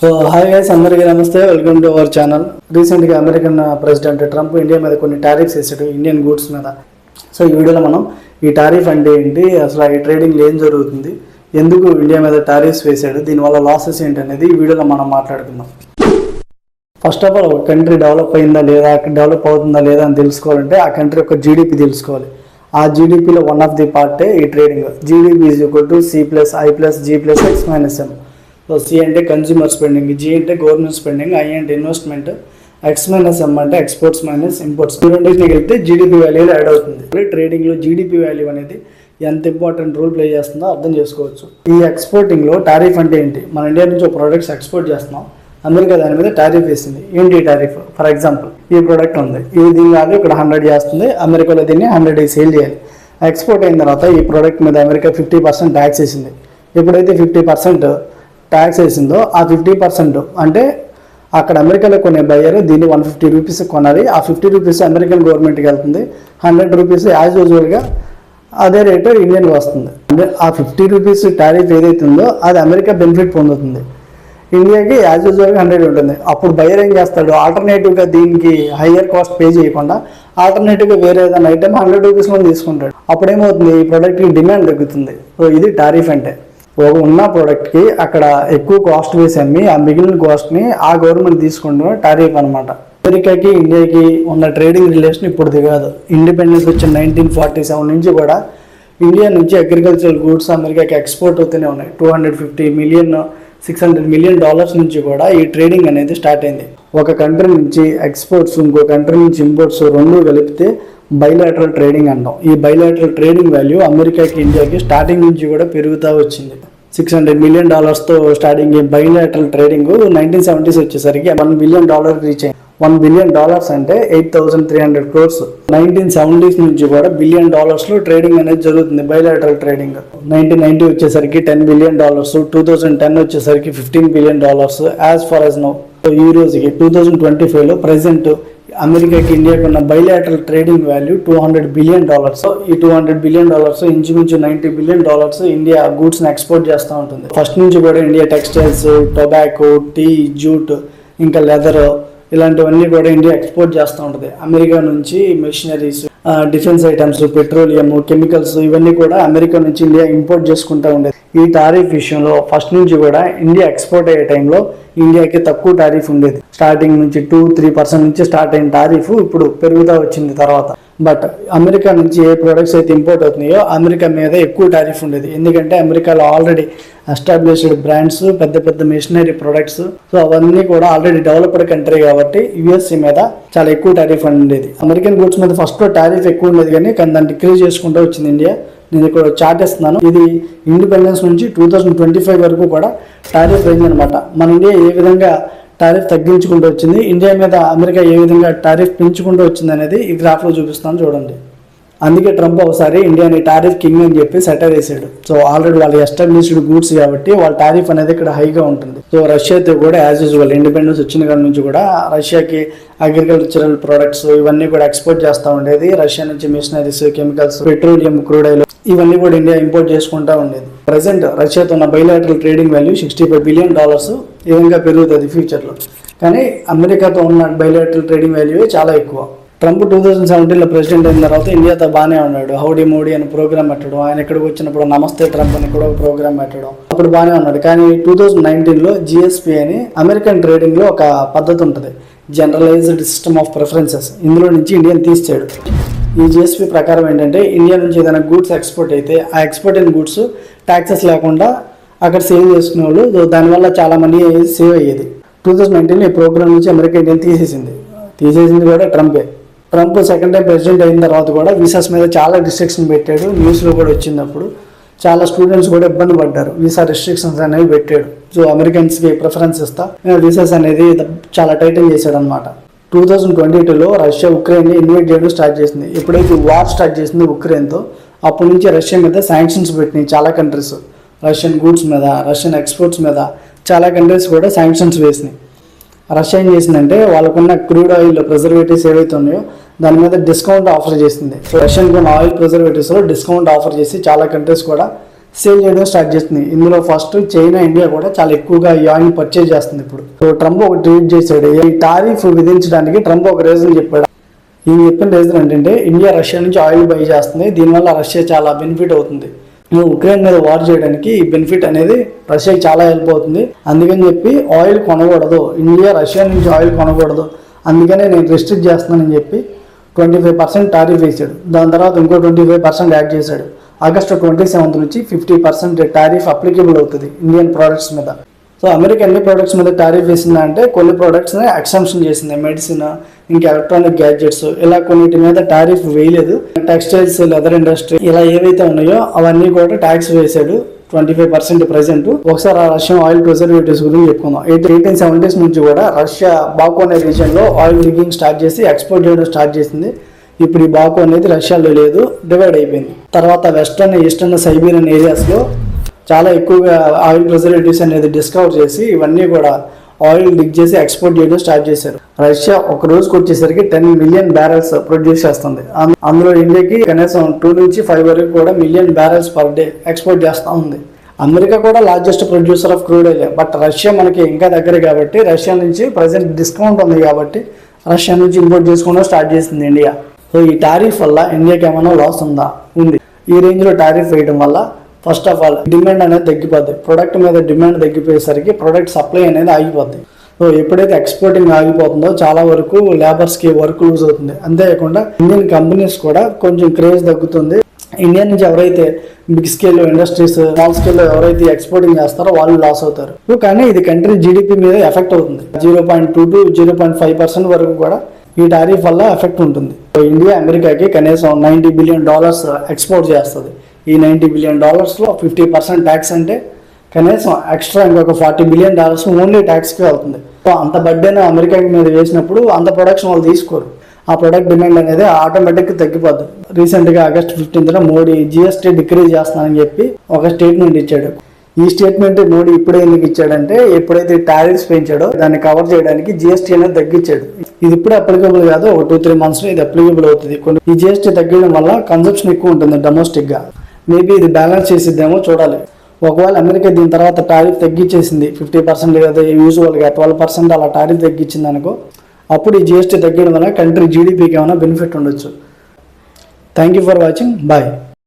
So hi guys, అందరికీ నమస్తే. Welcome to our channel. రీసెంట్గా అమెరికన్ ప్రెసిడెంట్ ట్రంప్ ఇండియా మీద కొన్ని టారిఫ్స్ వేసాడు ఇండియన్ గూడ్స్ మీద. సో ఈ వీడియోలో మనం ఈ టారిఫ్ అంటే ఏంటి, అసలు ఈ ట్రేడింగ్లో ఏం జరుగుతుంది, ఎందుకు ఇండియా మీద టారిఫ్స్ వేసాడు, దీనివల్ల లాసెస్ ఏంటి అనేది ఈ వీడియోలో మనం మాట్లాడుకుందాం. ఫస్ట్ ఆఫ్ ఆల్, ఒక కంట్రీ డెవలప్ అయిందా లేదా, డెవలప్ అవుతుందా లేదా అని తెలుసుకోవాలంటే ఆ కంట్రీ యొక్క జీడిపి తెలుసుకోవాలి. ఆ జీడిపిలో వన్ ఆఫ్ ది పార్టే ఈ trading. GDP is equal to C+I+G+X-M. So C అంటే కన్జ్యూమర్ స్పెండింగ్, జీ అంటే గవర్నమెంట్ స్పెండింగ్, ఐ అంటే ఇన్వెస్ట్మెంట్, X-M అంటే ఎక్స్పోర్ట్స్ మైనస్ ఇంపోర్ట్స్. ఈ రెండింటికి వెళ్తే జీడిపి వాల్యూలో యాడ్ అవుతుంది. ట్రేడింగ్లో జీడిపి వాల్యూ అనేది ఎంత ఇంపార్టెంట్ రోల్ ప్లే చేస్తుందో అర్థం చేసుకోవచ్చు. ఈ ఎక్స్పోర్టింగ్లో టారిఫ్ అంటే ఏంటి, మన ఇండియా నుంచి ఒక ప్రోడక్ట్స్ ఎక్స్పోర్ట్ చేస్తున్నాం, అమెరికా దాని మీద టారిఫ్ వేసింది. ఏంటి టారిఫ్? ఫర్ ఎగ్జాంపుల్, ఈ ప్రోడక్ట్ ఉంది, ఇది దీని వాల్యూ ఇక్కడ 100 చేస్తుంది, అమెరికాలో దీన్ని 100 సేల్ చేయాలి. ఎక్స్పోర్ట్ అయిన తర్వాత ఈ ప్రోడక్ట్ మీద అమెరికా 50% ట్యాక్స్ వేసింది. ఎప్పుడైతే 50% ట్యాక్స్ వేసిందో ఆ 50% అంటే అక్కడ అమెరికాలో కొనే బయ్యర్ దీన్ని 150 రూపీస్ కొనాలి. ఆ 50 రూపీస్ అమెరికన్ గవర్నమెంట్కి వెళ్తుంది. 100 రూపీస్ యాజ్ యూజువల్గా అదే రేటు ఇండియన్కి వస్తుంది. అంటే ఆ 50 రూపీస్ టారిఫ్ ఏదైతే ఉందో అది అమెరికా బెనిఫిట్ పొందుతుంది, ఇండియాకి యాజ్ యూజువల్గా 100 ఉంటుంది. అప్పుడు బయ్యర్ ఏం చేస్తాడు, ఆల్టర్నేటివ్గా దీనికి హయ్యర్ కాస్ట్ పే చేయకుండా ఆల్టర్నేటివ్గా వేరే ఏదైనా ఐటమ్ 100 రూపీస్ మనం తీసుకుంటాడు. అప్పుడు ఏమవుతుంది, ఈ ప్రోడక్ట్కి డిమాండ్ తగ్గుతుంది. సో ఇది టారిఫ్ అంటే. ఉన్న ప్రోడక్ట్కి అక్కడ ఎక్కువ కాస్ట్ వేసి అమ్మి ఆ మిగిలిన కాస్ట్ని ఆ గవర్నమెంట్ తీసుకుంటున్న టారిఫ్ అనమాట. అమెరికాకి ఇండియాకి ఉన్న ట్రేడింగ్ రిలేషన్ ఇప్పుడు కాదు. ఇండిపెండెన్స్ వచ్చిన 1947 నుంచి కూడా ఇండియా నుంచి అగ్రికల్చరల్ గూడ్స్ అమెరికాకి ఎక్స్పోర్ట్ అవుతూనే ఉన్నాయి. $250 మిలియన్ $600 మిలియన్ నుంచి కూడా ఈ ట్రేడింగ్ అనేది స్టార్ట్ అయింది. ఒక కంట్రీ నుంచి ఎక్స్పోర్ట్స్, ఇంకో కంట్రీ నుంచి ఇంపోర్ట్స్ రెండు కలిపితే బైలాటరల్ ట్రేడింగ్ అంటాం. ఈ బైలాటరల్ ట్రేడింగ్ వాల్యూ అమెరికాకి ఇండియాకి స్టార్టింగ్ నుంచి కూడా పెరుగుతూ వచ్చింది. $600 మిలియన్ స్టార్టింగ్ ఈ బైలాటరల్ ట్రేడింగ్ 1970s వచ్చేసరికి $1 బిలియన్ రీచ్ అయింది. $1 బిలియన్ అంటే 8,300 crores. 1970s నుంచి కూడా $1 బిలియన్ లో ట్రేడింగ్ అనేది జరుగుతుంది, బైలాటరల్ ట్రేడింగ్. 1990 వచ్చేసరికి $10 బిలియన్, 2010 వచ్చేసరికి $15 billion as far as now. ఈ రోజుకి 2025లో ప్రెసెంట్ అమెరికాకి ఇండియాకి ఉన్న bilateral trading value $200 billion. So ఈ $200 బిలియన్ ఇంచుమించు $90 బిలియన్ ఇండియా గూడ్స్ ని ఎక్స్పోర్ట్ చేస్తూ ఉంటుంది. ఫస్ట్ నుంచి కూడా India textiles, tobacco, tea, jute, ఇంకా లెదర్ ఇలాంటివన్నీ కూడా ఇండియా ఎక్స్పోర్ట్ చేస్తూ ఉంటుంది. అమెరికా నుంచి machineries, defence items, petroleum, chemicals ఇవన్నీ కూడా అమెరికా నుంచి ఇండియా ఇంపోర్ట్ చేసుకుంటూ ఉండేది. ఈ టారిఫ్ విషయంలో ఫస్ట్ నుంచి కూడా ఇండియా ఎక్స్పోర్ట్ అయ్యే టైంలో ఇండియాకి తక్కువ టారిఫ్ ఉండేది. స్టార్టింగ్ నుంచి 2-3% నుంచి స్టార్ట్ అయిన టారిఫ్ ఇప్పుడు పెరుగుతూ వచ్చింది తర్వాత. బట్ అమెరికా నుంచి ఏ ప్రొడక్ట్స్ అయితే ఇంపోర్ట్ అవుతున్నాయో అమెరికా మీద ఎక్కువ టారిఫ్ ఉండేది. ఎందుకంటే అమెరికాలో ఆల్రెడీ ఎస్టాబ్లిష్డ్ బ్రాండ్స్, పెద్ద పెద్ద మెషినరీ ప్రొడక్ట్స్, సో అవన్నీ కూడా ఆల్రెడీ డెవలప్డ్ కంట్రీ కాబట్టి యుఎస్ఏ మీద చాలా ఎక్కువ టారిఫ్ ఉండేది. అమెరికన్ గూడ్స్ మీద ఫస్ట్ టారిఫ్ ఎక్కువ ఉండేది కానీ దాన్ని డిక్రీజ్ చేసుకుంటూ వచ్చింది ఇండియా. నేను ఇక్కడ చార్ట్ ఇస్తున్నాను. ఇది ఇండిపెండెన్స్ నుంచి 2025 వరకు కూడా టారిఫ్ రేంజ్ అనమాట. మన ఇండియా ఏ విధంగా టారిఫ్ తగ్గించుకుంటూ వచ్చింది, ఇండియా మీద అమెరికా ఏ విధంగా టారిఫ్ పెంచుకుంటూ వచ్చింది అనేది ఈ గ్రాఫ్లో చూపిస్తాను చూడండి. అందుకే ట్రంప్ ఒకసారి ఇండియాని టారిఫ్ కింగ్ అని చెప్పి సెటర్ వేసాడు. సో ఆల్రెడీ వాళ్ళు ఎస్టాబ్లిష్డ్ గూడ్స్ కాబట్టి వాళ్ళ టారిఫ్ అనేది ఇక్కడ హైగా ఉంటుంది. సో రష్యాతో కూడా యాజ్ యూజువల్ ఇండిపెండెన్స్ వచ్చిన కాడ నుంచి కూడా రష్యాకి అగ్రికల్చరల్ ప్రొడక్ట్స్ ఇవన్నీ కూడా ఎక్స్పోర్ట్ చేస్తూ ఉండేది. రష్యా నుంచి machineries, chemicals, petroleum, crude oil ఇవన్నీ కూడా ఇండియా ఇంపోర్ట్ చేసుకుంటూ ఉండేది. ప్రజెంట్ రష్యాతో ఉన్న బైలాటరల్ ట్రేడింగ్ వాల్యూ $65 బిలియన్ ఈ విధంగా పెరుగుతుంది ఫ్యూచర్లో. కానీ అమెరికాతో ఉన్న బైలాటరల్ ట్రేడింగ్ వాల్యూ చాలా ఎక్కువ. ట్రంప్ 2017లో ప్రెసిడెంట్ అయిన తర్వాత ఇండియాతో బాగానే ఉన్నాడు. హౌడీ మోడీ అని ప్రోగ్రామ్ పెట్టడం, ఆయన ఇక్కడికి వచ్చినప్పుడు నమస్తే ట్రంప్ అని కూడా ప్రోగ్రామ్ పెట్టడం, అప్పుడు బాగానే ఉన్నాడు. కానీ 2019లో GSP అని అమెరికన్ ట్రేడింగ్లో ఒక పద్ధతి ఉంటుంది, జనరలైజ్డ్ సిస్టమ్ ఆఫ్ ప్రిఫరెన్సెస్. ఇందులో నుంచి ఇండియాని తీసేయడు. ఈ GSP ప్రకారం ఏంటంటే ఇండియా నుంచి ఏదైనా గూడ్స్ ఎక్స్పోర్ట్ అయితే ఆ ఎక్స్పోర్ట్ అయిన గూడ్స్ ట్యాక్సెస్ లేకుండా అక్కడ సేల్ చేసుకునే వాళ్ళు, దానివల్ల చాలా మనీ సేవ్ అయ్యేది. 2019లో ఈ ప్రోగ్రామ్ నుంచి అమెరికా ఇండియాని తీసేసింది కూడా ట్రంపే. ట్రంప్ సెకండ్ టైం ప్రెసిడెంట్ అయిన తర్వాత కూడా వీసాస్ మీద చాలా రిస్ట్రిక్షన్ పెట్టాడు. న్యూస్లో కూడా వచ్చినప్పుడు చాలా స్టూడెంట్స్ కూడా ఇబ్బంది పడ్డారు. వీసా రిస్ట్రిక్షన్స్ అనేవి పెట్టాడు. సో అమెరికన్స్కి ప్రిఫరెన్స్ ఇస్తా వీసాస్ అనేది చాలా టైటన్ చేశాడు అనమాట. 2022లో రష్యా ఉక్రెయిన్ని ఇన్వైట్ చేయడం స్టార్ట్ చేసింది. ఎప్పుడైతే వార్ స్టార్ట్ చేసింది ఉక్రెయిన్తో, అప్పటి నుంచి రష్యా మీద శాంక్షన్స్ పెట్టినాయి చాలా కంట్రీస్. రష్యన్ గూడ్స్ మీద, రష్యన్ ఎక్స్పోర్ట్స్ మీద చాలా కంట్రీస్ కూడా శాంక్షన్స్ వేసినాయి. రష్యా ఏం చేసిందంటే వాళ్ళకున్న క్రూడ్ ఆయిల్ ప్రిజర్వేటివ్స్ ఏవైతే ఉన్నాయో దాని మీద డిస్కౌంట్ ఆఫర్ చేసింది. సో రష్యన్ కొన్న ఆయిల్ ప్రిజర్వేటివ్స్లో డిస్కౌంట్ ఆఫర్ చేసి చాలా కంట్రీస్ కూడా సేల్ చేయడం స్టార్ట్ చేస్తుంది. ఇందులో ఫస్ట్ చైనా, ఇండియా కూడా చాలా ఎక్కువగా ఈ ఆయిల్ పర్చేజ్ చేస్తుంది. ఇప్పుడు సో ట్రంప్ ఒక ట్వీట్ చేశాడు. ఈ టారిఫ్ విధించడానికి ట్రంప్ ఒక రీజన్ చెప్పాడు. ఈయన చెప్పిన రీజన్ ఏంటంటే ఇండియా రష్యా నుంచి ఆయిల్ బై చేస్తుంది, దీనివల్ల రష్యా చాలా బెనిఫిట్ అవుతుంది. ఉక్రెయిన్ మీద వార్ చేయడానికి ఈ బెనిఫిట్ అనేది రష్యాకి చాలా హెల్ప్ అవుతుంది. అందుకని చెప్పి ఆయిల్ కొనకూడదు, ఇండియా రష్యా నుంచి ఆయిల్ కొనకూడదు, అందుకనే నేను రిస్ట్రిక్ట్ చేస్తున్నానని చెప్పి 25% టారిఫ్ వేసాడు. దాని తర్వాత ఇంకో 25% యాడ్ చేశాడు. ఆగస్టు 27 నుంచి 50% టారిఫ్ అప్లికేబుల్ అవుతుంది ఇండియన్ ప్రోడక్ట్స్ మీద. సో అమెరికా ఎన్ని ప్రోడక్ట్స్ మీద టారిఫ్ వేసిందా అంటే కొన్ని ప్రోడక్ట్స్ని ఎక్సెంప్షన్ చేసింది. మెడిసిన్, ఇంకా ఎలక్ట్రానిక్ గ్యాడ్జెట్స్, ఇలా కొన్నిటి మీద టారిఫ్ వేయలేదు. టెక్స్టైల్స్, లెదర్ ఇండస్ట్రీ ఇలా ఏవైతే ఉన్నాయో అవన్నీ కూడా ట్యాక్స్ వేసాడు 25% ప్రెసెంట్. ఒకసారి ఆ రష్యన్ ఆయిల్ ప్రిజర్వేటివ్స్ గురించి చెప్పుకుందాం. 1870s నుంచి కూడా రష్యా బాకు అనే రీజియన్లో ఆయిల్ డిగ్గింగ్ స్టార్ట్ చేసి ఎక్స్పోర్ట్ చేయడం స్టార్ట్ చేసింది. ఇప్పుడు ఈ బాకు అనేది రష్యాలో లేదు, డివైడ్ అయిపోయింది. తర్వాత వెస్టర్న్, ఈస్టర్న్, సైబీరియన్ ఏరియాస్లో చాలా ఎక్కువగా ఆయిల్ ప్రిజర్వేటివ్స్ అనేది డిస్కవర్ చేసి ఇవన్నీ కూడా ఆయిల్ డిగ్ చేసి ఎక్స్పోర్ట్ చేయడం స్టార్ట్ చేశారు. రష్యా ఒక రోజుకి వచ్చేసరికి 10 మిలియన్ బ్యారెల్స్ ప్రొడ్యూస్ చేస్తుంది. అందులో ఇండియాకి కనీసం 2 నుంచి 5 వరకు కూడా million barrels per day export చేస్తూ ఉంది. అమెరికా కూడా largest producer of crude oil, but Russia మనకి ఇంకా దగ్గర కాబట్టి రష్యా నుంచి ప్రజెంట్ డిస్కౌంట్ ఉంది కాబట్టి రష్యా నుంచి ఇంపోర్ట్ చేసుకోవడం స్టార్ట్ చేసింది ఇండియా. సో ఈ టారిఫ్ వల్ల ఇండియాకి ఏమైనా లాస్ ఉందా? ఉంది. ఈ రేంజ్లో టారిఫ్ వేయడం వల్ల ఫస్ట్ ఆఫ్ ఆల్ డిమాండ్ అనేది తగ్గిపోద్ది. ప్రొడక్ట్ మీద డిమాండ్ తగ్గిపోయేసరికి ప్రొడక్ట్ సప్లై అనేది ఆగిపోద్ది. సో ఎప్పుడైతే ఎక్స్పోర్టింగ్ ఆగిపోతుందో చాలా వరకు లేబర్స్కి వర్క్ లూజ్ అవుతుంది. అంతేకాకుండా ఇండియన్ కంపెనీస్ కూడా కొంచెం క్రేజ్ తగ్గుతుంది. ఇండియా నుంచి ఎవరైతే బిగ్ స్కేల్ ఇండస్ట్రీస్, స్మాల్ స్కేల్లో ఎవరైతే ఎక్స్పోర్టింగ్ చేస్తారో వాళ్ళు లాస్ అవుతారు. కానీ ఇది కంట్రీ జీడిపి మీద ఎఫెక్ట్ అవుతుంది. 0.2 to 0.5% వరకు కూడా ఈ టారిఫ్ వల్ల ఎఫెక్ట్ ఉంటుంది. ఇండియా అమెరికాకి కనీసం $90 బిలియన్ ఎక్స్పోర్ట్ చేస్తుంది. ఈ $90 బిలియన్ 50% ట్యాక్స్ అంటే కనీసం ఎక్స్ట్రా ఇంకొక $40 బిలియన్ ఓన్లీ ట్యాక్స్కి వెళ్తుంది. సో అంత బడ్డెన్ అమెరికా మీద వేసినప్పుడు అంత ప్రొడక్షన్ వాళ్ళు తీసుకోరు. ఆ ప్రొడక్ట్ డిమాండ్ అనేది ఆటోమేటిక్గా తగ్గిపోద్ది. రీసెంట్గా ఆగస్ట్ 15న మోడీ GST డిక్రీజ్ చేస్తానని చెప్పి ఒక స్టేట్మెంట్ ఇచ్చాడు. ఈ స్టేట్మెంట్ మోడీ ఇప్పుడే ఎందుకు ఇచ్చాడంటే ఎప్పుడైతే టారిఫ్స్ పెంచాడో దాన్ని కవర్ చేయడానికి GST అనేది తగ్గించాడు. ఇది ఇప్పుడే అప్లికబుల్ కాదు, ఒక 2-3 monthsలో ఇది అప్లికబుల్ అవుతుంది. ఈ GST తగ్గడం వల్ల కన్సంప్షన్ ఎక్కువ ఉంటుంది డొమెస్టిక్గా. మేబీ ఇది బ్యాలెన్స్ చేసిద్దేమో చూడాలి. ఒకవేళ అమెరికా దీని తర్వాత టారిఫ్ తగ్గించేసింది 50% లేదా యూజువల్గా 12% అలా టారిఫ్ తగ్గించింది అనుకో, అప్పుడు ఈ GST తగ్గడం వల్ల కంట్రీ జీడిపికి ఏమైనా బెనిఫిట్ ఉండొచ్చు. Thank you for watching. Bye.